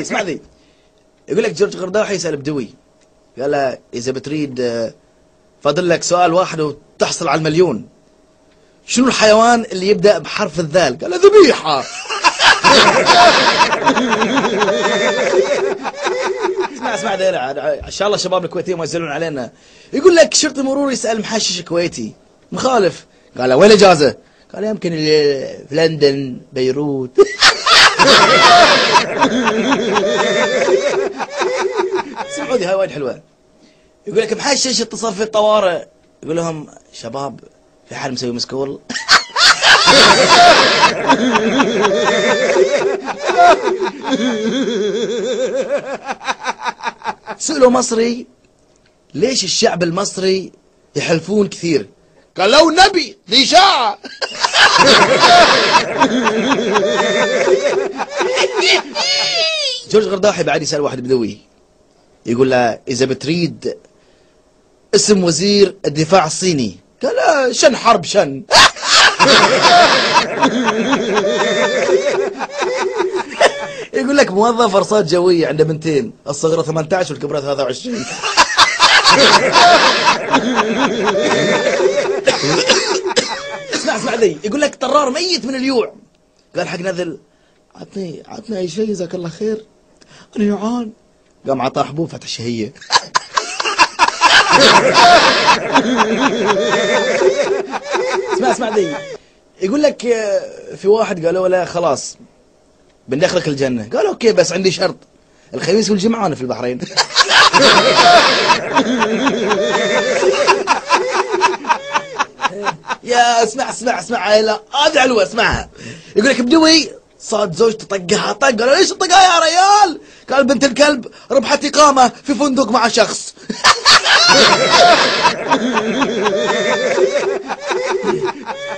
اسمع ذي. يقول لك جورج قرداحي يسأل بدوي، قال له إذا بتريد فاضل لك سؤال واحد وتحصل على المليون، شنو الحيوان اللي يبدأ بحرف الذال؟ قال له ذبيحة. اسمع ذي، ان شاء الله شباب الكويتيين ما يزعلون علينا. يقول لك شرطي مرور يسأل محشش كويتي مخالف، قال له وين اجازة؟ قال يمكن في لندن بيروت. سعودي هاي وايد حلوة. يقول لك محشش اتصل في الطوارئ، يقول لهم شباب في حال مسوي مسكول. سألوا مصري ليش الشعب المصري يحلفون كثير؟ قال لو نبي ذي إشاعة. جورج قرداحي بعد يسأل واحد بدوي، يقول له إذا بتريد اسم وزير الدفاع الصيني، قال شن حرب شن. يقول لك موظف أرصاد جوية عنده بنتين، الصغيرة 18 والكبرى 23. اسمع ذي. يقول لك طرار ميت من اليوع، قال حق نذل عطني اي شيء جزاك الله خير انا جوعان، قام عطاه حبوب فتح الشهية. اسمع ذي. يقول لك في واحد قالوا له خلاص بندخلك الجنة، قال اوكي بس عندي شرط، الخميس والجمعة انا في البحرين. يا اسمع لا هذه علوة اسمعها. يقول لك بدوي صاد زوجته طقها طق، قال ليش طقها يا ريال؟ قال بنت الكلب ربحت إقامة في فندق مع شخص.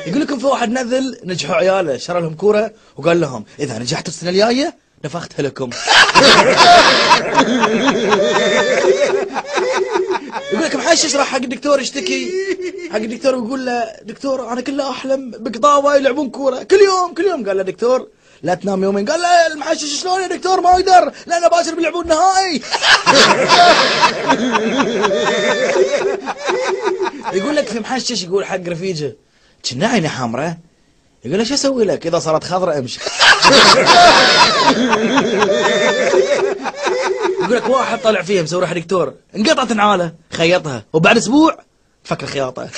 يقول لكم في واحد نذل نجحوا عياله، شرى لهم كورة وقال لهم إذا نجحتوا السنة الجاية نفختها لكم. يقول لك محشش راح حق الدكتور يشتكي، حق الدكتور ويقول له دكتور أنا كله أحلم بقضاوة يلعبون كورة كل يوم. قال له دكتور لا تنام يومين. قال له المحشش شلون يا دكتور ما يقدر لأنه باشر بيلعبون النهائي. يقول لك في محشش يقول حق رفيجه كنا عيني حمراء، يقول له شو اسوي لك اذا صارت خضراء امشي. يقول لك واحد طلع فيها مسوي روح دكتور انقطعت نعاله خيطها وبعد اسبوع فك الخياطه.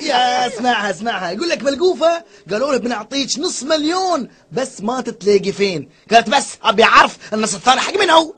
يا اسمعها. يقول لك ملقوفه قالوا له بنعطيك $500,000 بس ما تتلاقي فين، قالت بس ابي اعرف النص الثاني حق من هو.